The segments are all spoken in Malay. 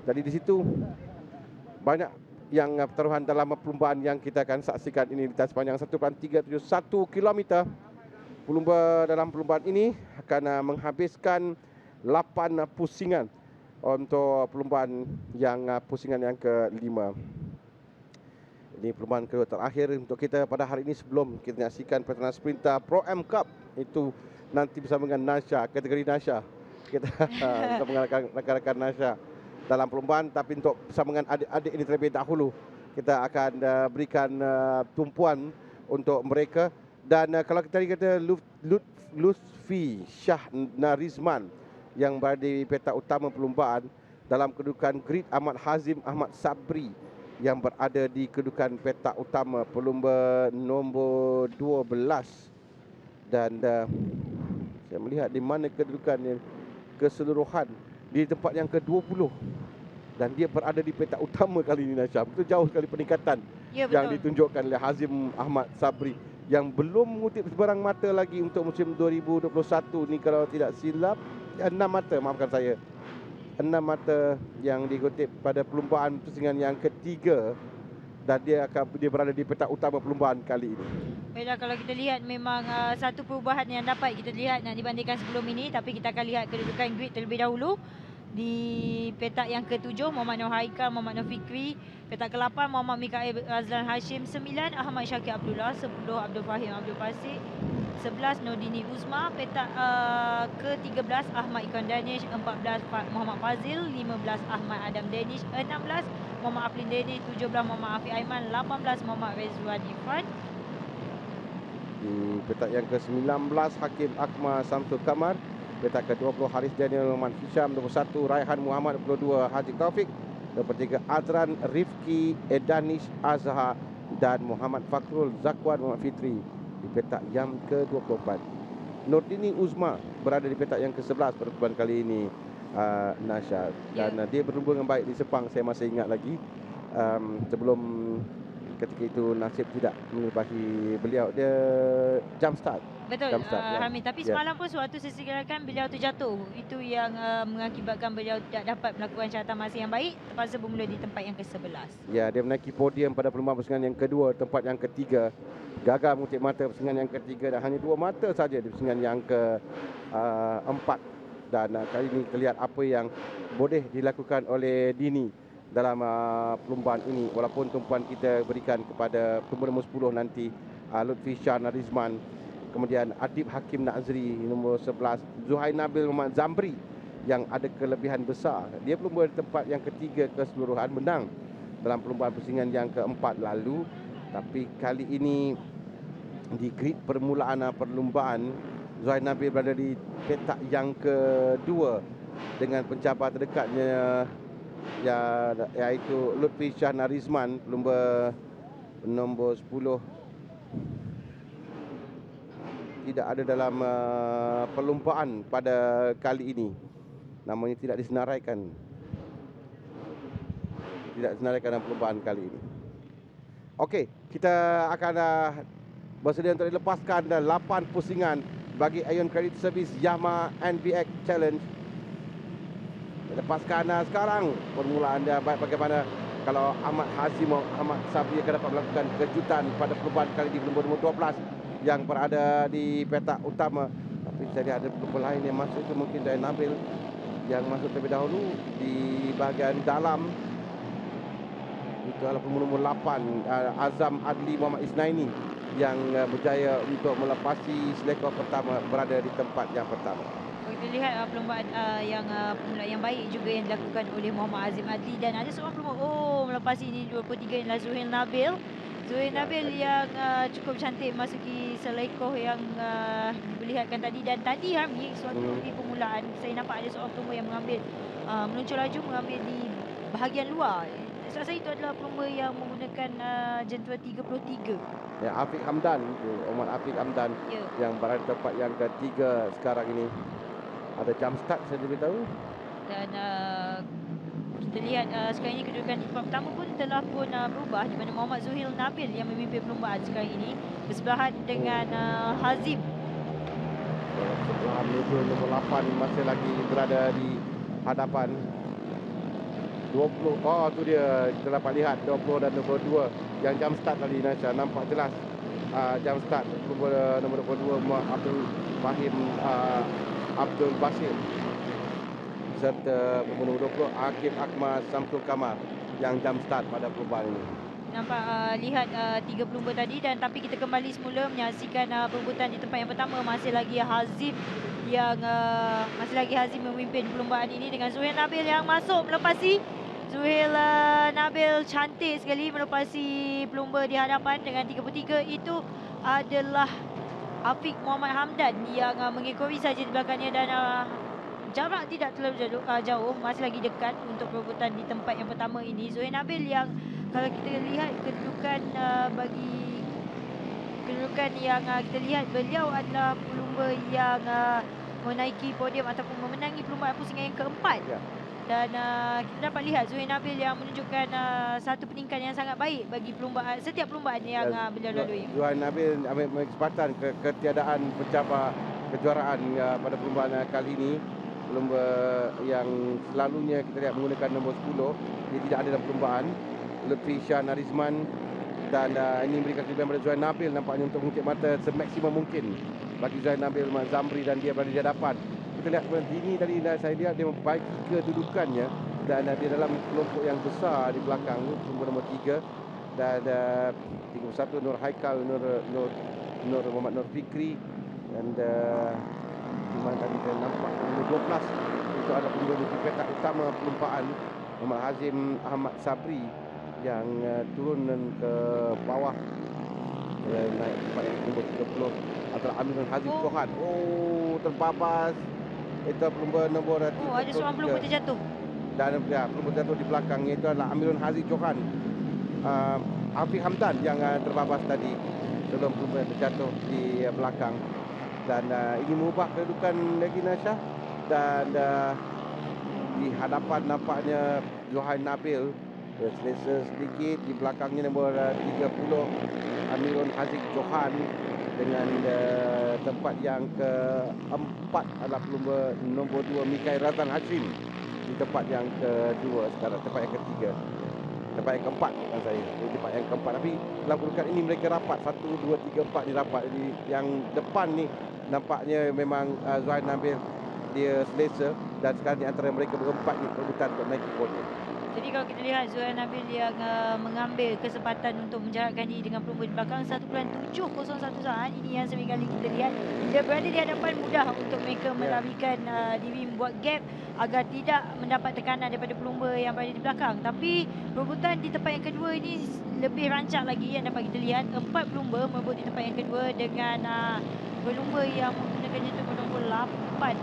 Jadi di situ banyak yang pertaruhan dalam perlumbaan yang kita akan saksikan ini di sepanjang 1.371 km. Dalam perlumbaan ini akan menghabiskan 8 pusingan untuk perlumbaan yang pusingan yang ke-5. Ini perlumbaan kedua terakhir untuk kita pada hari ini sebelum kita menyaksikan pertandingan sprinter Pro M Cup, itu nanti bersama dengan Nasha, kategori Nasha. Kita bersama dengan rakan-rakan Nasha dalam perlumbaan, tapi untuk bersama dengan adik-adik ini terlebih dahulu kita akan berikan tumpuan untuk mereka. Dan kalau kita kata Lutfi Shah Narizman yang berada di peta utama perlumbaan dalam kedudukan grid Ahmad Hazim Ahmad Sabri yang berada di kedudukan peta utama pelumba nombor 12. Dan saya melihat di mana kedudukannya keseluruhan di tempat yang ke-20, dan dia berada di peta utama kali ini, Nasha. Betul jauh sekali peningkatan yang ditunjukkan oleh Hazim Ahmad Sabri yang belum mengutip sebarang mata lagi untuk musim 2021 ni kalau tidak silap. 6 mata, maafkan saya. 6 mata yang dikutip pada perlumbaan pusingan yang ketiga, dan dia berada di peta utama perlumbaan kali ini. Baiklah, kalau kita lihat memang satu perubahan yang dapat kita lihat nak dibandingkan sebelum ini, tapi kita akan lihat kedudukan grid terlebih dahulu. Di petak yang ke-7 Muhammad Nur Haikal, Muhammad Nur Fikri. Petak ke-8 Muhammad Mikael Azlan Hashim. 9 Ahmad Syakir Abdullah. 10 Abdul Fahim Abdul Fasik. 11 Nordini Uzma. Petak ke-13 Ahmad Ikan Danish. 14 Muhammad Fazil. 15 Ahmad Adam Danish. 16 Muhammad Aflin Danish. 17 Muhammad Afiq Aiman. 18 Muhammad Rezwan Irfan. Di petak yang ke-19 Hakim Akmal Samsul Kamar. Petak ke-20 Haris Daniel Muhammad Hisham. 21 Raihan Muhammad. 22 Haji Taufik. 23 Adran Rifki Edanish Azhar dan Muhammad Fakrul Zakwan Muhammad Fitri di petak yang ke-24. Nordini Uzma berada di petak yang ke-11 pada percubaan kali ini, Nasha. Dan dia berlumba dengan baik di Sepang, saya masih ingat lagi. Sebelum ketika itu nasib tidak menyebahi beliau, dia jump start. Betul, Hamid. Tapi semalam pun suatu sesi gerakan beliau terjatuh. Itu yang mengakibatkan beliau tidak dapat melakukan catatan masa yang baik, terpaksa bermula di tempat yang ke-11. Ya, dia menaiki podium pada perlumbaan pusingan yang kedua, tempat yang ketiga. Gagal mengutip mata pusingan yang ketiga dan hanya 2 mata saja di pusingan yang ke-4. Dan kali ini kita lihat apa yang boleh dilakukan oleh Dini dalam perlumbaan ini. Walaupun tumpuan kita berikan kepada pemula nombor 10 nanti, Lutfi Shah Narizman. Kemudian Adib Hakim Nazri nombor 11, Zuhair Nabil Muhammad Zambri yang ada kelebihan besar. Dia pelumba di tempat yang ketiga keseluruhan, menang dalam perlumbaan pusingan yang keempat lalu. Tapi kali ini di grid permulaan perlumbaan, Zuhair Nabil berada di petak yang kedua dengan pencabar terdekatnya iaitu Lutfi Shah Narizman, pelumba nombor 10. Tidak ada dalam perlumbaan pada kali ini. Namanya tidak disenaraikan. Tidak disenaraikan dalam perlumbaan kali ini. Okey, kita akan bersedia untuk dilepaskan 8 pusingan bagi Ion Credit Service Yamaha NBX Challenge. Lepaskan sekarang permulaan dia baik bagaimana kalau Ahmad Hazim Ahmad Sabri akan dapat melakukan kejutan pada perlumbaan kali di nombor 12 yang berada di petak utama. Tapi saya ada pelumba lain yang masuk, itu mungkin dari Nabil yang masuk terlebih dahulu di bahagian dalam. Itu adalah pelumba nombor 8 Azam Adli Muhammad Isnaini yang berjaya untuk melepasi selekor pertama, berada di tempat yang pertama. Kita lihat perlumbaan yang baik juga yang dilakukan oleh Muhammad Azim Adli, dan ada seorang pelumba melepasi ini 23 adalah Zuhair Nabil. Zuhair Nabil yang cukup cantik masuki selekoh yang diperlihatkan tadi. Dan tadi Hamid, suatu di permulaan saya nampak ada seorang pelumba yang meluncur laju mengambil di bahagian luar. Saya rasa itu adalah pelumba yang menggunakan jentua 33. Ya, Afiq Hamdan, Omar Afiq Hamdan yang berada di tempat yang ketiga sekarang ini. Ada jump start saya beritahu. Dan kita lihat sekarang ini kedudukan di tempat pertama pun telah pun berubah, di mana Muhammad Zuhair Nabil yang memimpin perlumbaan sekarang ini bersebelahan dengan Hazim. Sebelahan nombor 8 masih lagi berada di hadapan. 20. Oh, tu dia. Kita dapat lihat 20 dan 22 yang jam start tadi, Nasha. Nampak jelas jam start pelumba nombor 22 Muhammad Abdul Fahim Abdul Basir serta pelumba nombor 20 Akif Akmal Samsul Kamal yang jam start pada perlumbaan ini. Nampak lihat 3 pelumba tadi, dan tapi kita kembali semula menyaksikan perebutan di tempat yang pertama. Masih lagi Hazim yang memimpin perlumbaan ini dengan Zuhail Nabil yang masuk melepasi. Zuhail Nabil cantik sekali melepasi pelumba di hadapan dengan 33. Itu adalah Afiq Muhammad Hamdan yang mengikori saja di belakangnya, dan jarak tidak terlalu jauh, masih lagi dekat untuk perebutan di tempat yang pertama ini. Zuhail Nabil yang kalau kita lihat kedudukan yang kita lihat, beliau adalah pelumba yang menaiki podium ataupun memenangi perlumbaan pusingan yang keempat. Ya. Dan kita dapat lihat Zuhail Nabil yang menunjukkan satu peningkatan yang sangat baik bagi setiap perlumbaan yang beliau lalui. Zuhail Nabil ambil kesempatan ketiadaan pencabar kejuaraan pada perlumbaan kali ini. Pelumba yang selalunya kita lihat menggunakan nombor 10, dia tidak ada dalam perlumbaan. Lutfi Shah Narizman, dan ini memberikan kelebihan pada Zuhail Nabil nampaknya untuk mengutip mata semaksimum mungkin bagi Zuhail Nabil Zamri, dan dia berada di hadapan. Kita lihat Dini tadi, saya lihat dia memperbaiki kedudukannya, dan dia dalam kelompok yang besar di belakang nombor 3, dan 31 Nur Haikal, Nur Muhammad Nur Fikri, dan di mana tadi saya nampak nombor 12 itu adalah pelumba di petak utama perlumbaan Muhammad Hazim Ahmad Sabri yang turun ke bawah naik tempat yang nombor 30 antara Amirul Hazim Johan. Terbabas. Itu pelumba nombor 30. Ada seorang pelumba terjatuh. Dan pelumba terjatuh di belakangnya itu adalah Amirul Hazim Johan. Afiq Hamdan yang terbabas tadi sebelum pelumba terjatuh di belakang. Dan ini mengubah kedudukan lagi, Nasha. Dan di hadapan nampaknya Zuhail Nabil selesa sedikit, di belakangnya nombor 30 Amirul Haziq Johan, dengan tempat yang keempat adalah pelumba nombor 2 Mikail Razan Hashim di tempat yang kedua sekarang, tempat yang ketiga, tempat yang keempat bukan saya, tempat yang keempat. Tapi dalam kedudukan ini mereka rapat 1, 2, 3, 4 ni rapat. Jadi yang depan ni nampaknya memang Zuhail Nabil dia selesa, dan sekarang di antara mereka berempat ni perebutan untuk naiki podium. Jadi kalau kita lihat Zuhail Nabil yang mengambil kesempatan untuk menjarakkan diri dengan pelumba di belakang 1.701 saat. Ini yang sering kali kita lihat dia berada di hadapan, mudah untuk mereka melarikan diri, membuat gap agar tidak mendapat tekanan daripada pelumba yang berada di belakang. Tapi perebutan di tempat yang kedua ini lebih rancak lagi, yang dapat kita lihat 4 pelumba merebut di tempat yang kedua dengan pelumba yang menggunakan jantung nombor 8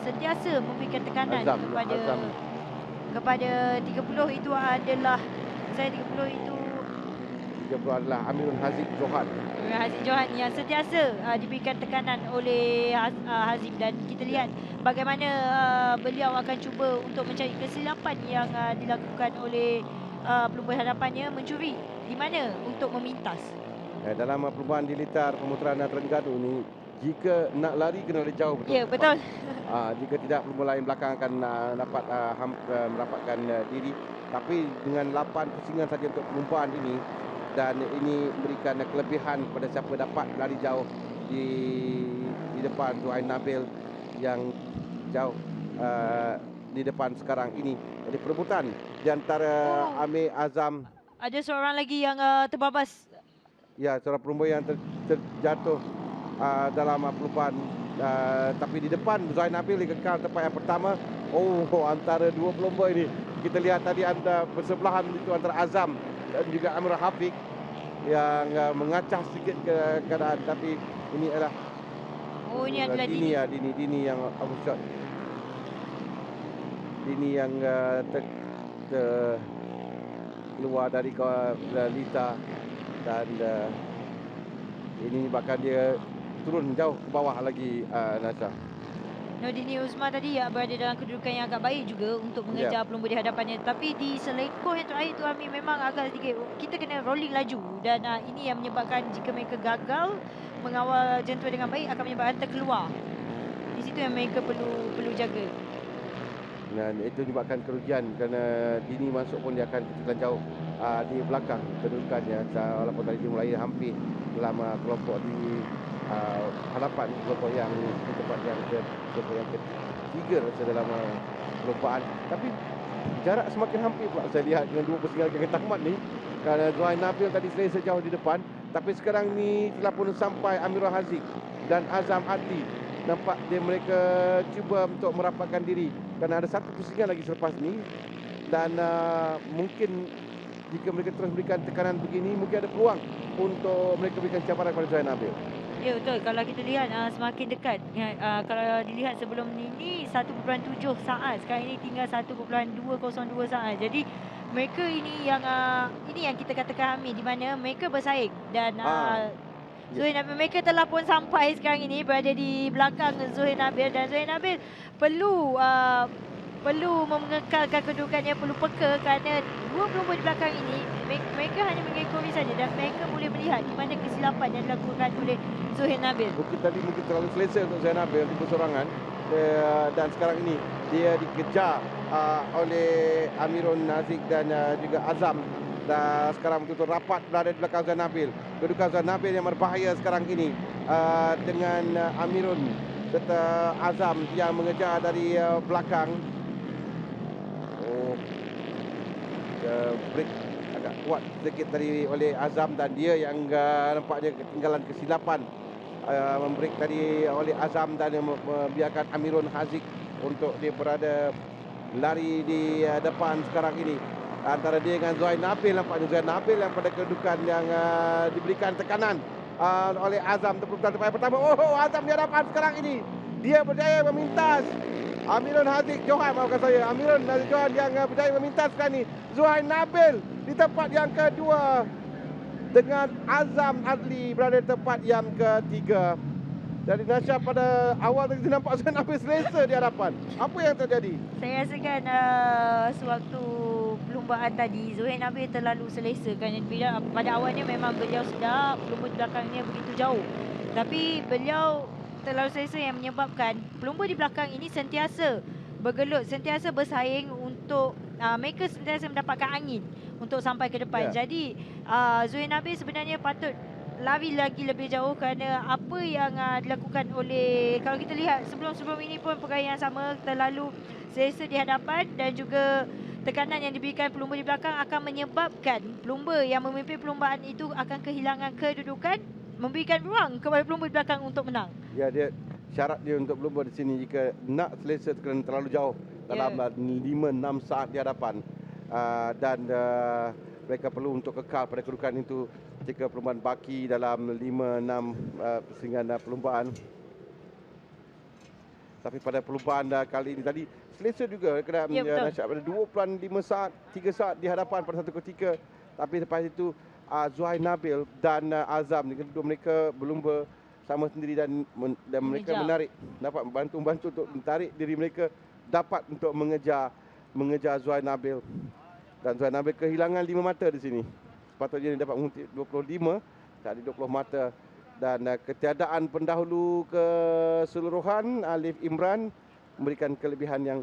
sentiasa memberikan tekanan kepada 30 itu adalah 30 adalah Amirul Haziq Johan. Hazim Johan yang sentiasa diberikan tekanan oleh Hazim, dan kita lihat bagaimana beliau akan cuba untuk mencari kesilapan yang dilakukan oleh pelumba hadapannya, mencuri di mana untuk memintas. Dalam perlumbaan di litar pemutaran Terengganu ni, jika nak lari kena lari jauh betul. Ya, betul. Jika tidak, pelumba lain belakang akan dapat merapatkan diri. Tapi dengan 8 pusingan saja untuk perlumbaan ini, dan ini memberikan kelebihan kepada siapa dapat lari jauh di depan Zuhail Nabil yang jauh di depan sekarang ini. Jadi perebutan di antara Amir Azam. Ada seorang lagi yang terbabas. Ya, seorang pelumba yang terjatuh dalam perlumbaan. Tapi di depan Zuhail Nabil kekal tempat yang pertama. Antara dua pelumba ini kita lihat tadi bersebelahan itu antara Azam dan juga Amir Hafiq yang mengacah sedikit keadaan, tapi ini adalah ini adalah Dini yang outshot. Dini yang keluar dari Lita, dan ini bahkan dia turun jauh ke bawah lagi, Nasha. Nordini Uzma tadi berada dalam kedudukan yang agak baik juga untuk mengejar pelumba di hadapannya. Tapi di selekoh yang terakhir tu Amir memang agak sedikit, kita kena rolling laju, dan ini yang menyebabkan jika mereka gagal mengawal jentua dengan baik akan menyebabkan terkeluar. Di situ yang mereka perlu jaga. Dan itu menyebabkan kerugian kerana Dini masuk pun dia akan ketinggalan jauh di belakang kedudukannya, walaupun tadi dia mulai hampir dalam kelompok di hadapan kelompok yang di tempat yang kelompok yang ketiga rasa dalam perlombaan. Tapi jarak semakin hampir pula saya lihat dengan dua pesingan yang tamat ni, kerana Zuhair Nabil tadi selesa jauh di depan, tapi sekarang ni telah pun sampai Amirul Haziq dan Azam Adli. Nampak mereka cuba untuk merapatkan diri kerana ada satu pusingan lagi selepas ni, dan mungkin jika mereka terus berikan tekanan begini, mungkin ada peluang untuk mereka berikan cabaran kepada Zuhair Nabil. Ya betul, kalau kita lihat semakin dekat, kalau dilihat sebelum ini 1.7 saat, sekarang ini tinggal 1.202 saat. Jadi mereka ini yang kita katakan Hamid, di mana mereka bersaing dan Zuhair Nabil mereka telah pun sampai sekarang ini berada di belakang Zuhair Nabil, dan Zuhair Nabil perlu mengekalkan kedudukannya, perlu peka kerana dua pelumba di belakang ini mereka hanya mengekori saja, dan mereka boleh melihat di mana kesilapan yang dilakukan oleh Zuhair Nabil. Mungkin terlalu selesa untuk Zuhair Nabil di persorangan, dan sekarang ini dia dikejar oleh Amirul Haziq dan juga Azam. Dan sekarang betul-betul rapat berada di belakang Zuhair Nabil. Kedudukan Zuhair Nabil yang berbahaya sekarang ini dengan Amirul serta Azam yang mengejar dari belakang. Break agak kuat sedikit tadi oleh Azam, dan dia yang nampaknya ketinggalan kesilapan membreak tadi oleh Azam, dan membiarkan Amirul Haziq untuk dia berada lari di depan sekarang ini. Antara dia dengan Zuhair Nabil, nampaknya Zuhair Nabil yang pada kedudukan yang diberikan tekanan oleh Azam terputar tempat pertama. Azam di hadapan sekarang ini. Dia berjaya memintas Amirul Haziq Johan, maafkan saya, Amirul Haziq Johan yang berjaya memintas sekarang ini Zuhair Nabil di tempat yang kedua, dengan Azam Adli berada di tempat yang ketiga. Jadi Nasha, pada awal tadi nampak Zuhair Nabil selesa di hadapan. Apa yang terjadi? Saya rasakan sewaktu perlumbaan tadi Zuhair Nabil terlalu selesa kan. Pada awalnya memang beliau sedap, pelumba di belakangnya begitu jauh, tapi beliau terlalu selesa yang menyebabkan pelumba di belakang ini sentiasa bergelut, sentiasa bersaing untuk mereka sentiasa mendapatkan angin untuk sampai ke depan. Jadi Zuhair Nabil sebenarnya patut lari lagi lebih jauh, kerana apa yang dilakukan oleh, kalau kita lihat sebelum-sebelum ini pun perkara yang sama, terlalu selesa di hadapan, dan juga tekanan yang diberikan pelumba di belakang akan menyebabkan pelumba yang memimpin perlumbaan itu akan kehilangan kedudukan, memberikan ruang kepada pelumba di belakang untuk menang. Ya, dia syarat dia untuk pelumba di sini jika nak selesa kerana terlalu jauh dalam 5-6 saat di hadapan, dan mereka perlu untuk kekal pada kedudukan itu jika perlumbaan baki dalam 5-6 persingan perlumbaan. Tapi pada perlumbaan kali ini tadi selesa juga kerana Nasyak pada 2.5 saat, 3 saat di hadapan pada satu ketika. Tapi lepas itu Zuhair Nabil dan Azam, kedua mereka berlumba sama sendiri, dan mereka dapat membantu untuk menarik diri mereka dapat untuk mengejar Zuhair Nabil. Dan Zuhair Nabil kehilangan 5 mata di sini. Sepatutnya dia dapat mengutip 25, tadi 20 mata. Dan ketiadaan pendahulu keseluruhan Alif Imran memberikan kelebihan yang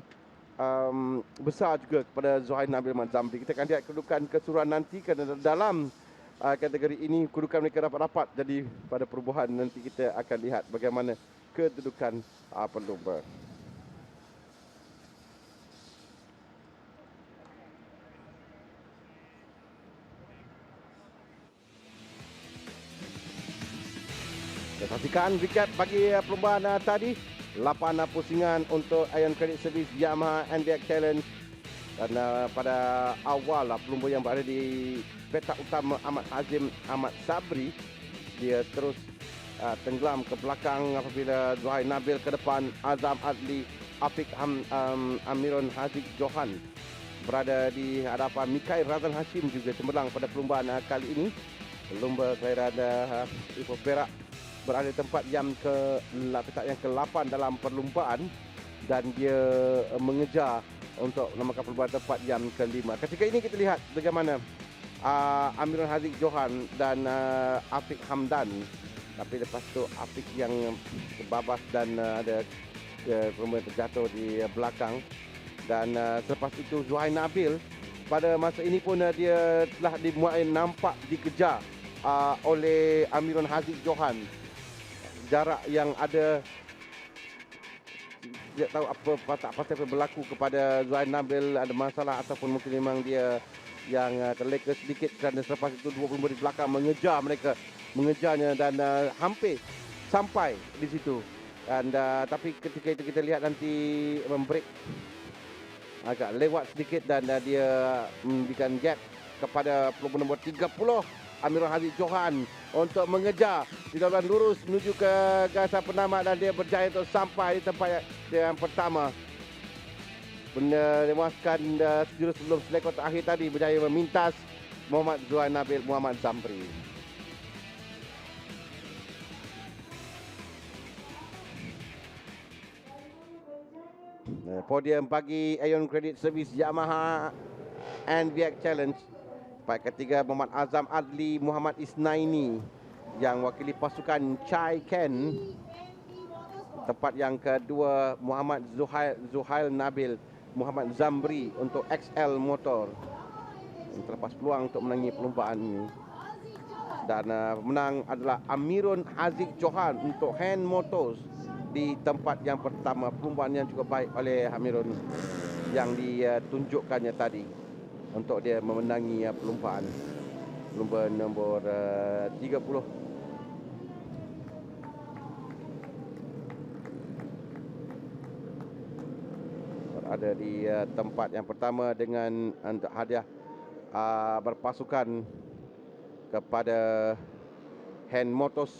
besar juga kepada Zuhair Nabil Mat Zamri. Kita akan lihat kedudukan keseluruhan nanti, kerana dalam kategori ini kedudukan mereka rapat-rapat. Jadi pada perubahan nanti kita akan lihat bagaimana kedudukan pelumba. Kita saksikan recap bagi perlumbaan tadi. 8 pusingan untuk Iron Credit Service Yamaha NDX Challenge. Dan pada awal pelumba yang berada di petak utama Ahmad Hazim Ahmad Sabri, dia terus tenggelam ke belakang apabila Zuhair Nabil ke depan, Azam Adli, Afiq Amirul Haziq Johan berada di hadapan. Mikhail Razan Hashim juga cemerlang pada perlumbaan kali ini. Pelumba kelahiran Ipoh Perak berada di tempat yang petak yang ke-8 dalam perlumbaan, dan dia mengejar untuk menamakan perlumbaan tempat yang ke-5. Ketika ini kita lihat bagaimana Amirul Haziq Johan dan Afiq Hamdan, tapi lepas itu Afiq yang terbabas dan ada perlumbaan terjatuh di belakang. Dan selepas itu Zuhair Nabil pada masa ini pun dia telah dimulai nampak dikejar oleh Amirul Haziq Johan. Jarak yang ada, tidak tahu apa pasal berlaku kepada Zuhair Nabil, ada masalah ataupun mungkin memang dia yang terleka sedikit, kerana selepas itu 20 di belakang mengejarnya dan hampir sampai di situ. Dan tapi ketika itu kita lihat nanti membreak agak lewat sedikit dan dia memberikan gap kepada pelumba nombor 30 Amirul Haziq Johan untuk mengejar di jalan lurus menuju ke garis penamat, dan dia berjaya untuk sampai di tempat yang pertama. Memuaskan sejurus sebelum selekor terakhir tadi, berjaya memintas Muhammad Zuhair Nabil Muhammad Zambri. Podium bagi Aeon Credit Service Yamaha NBX Challenge. Tempat ketiga Muhammad Azam Adli Muhammad Isnaini yang wakili pasukan Chai Ken. Tempat yang kedua Muhammad Zuhair Nabil Muhammad Zambri untuk XL Motor, yang terlepas peluang untuk menangi perlombaan ini. Dan pemenang adalah Amirul Haziq Johan untuk Hand Motors di tempat yang pertama. Perlombaan yang cukup baik oleh Amirul yang ditunjukkannya tadi untuk dia memenangi perlombaan nombor 30. Ada di tempat yang pertama dengan untuk hadiah berpasukan kepada Hand Motors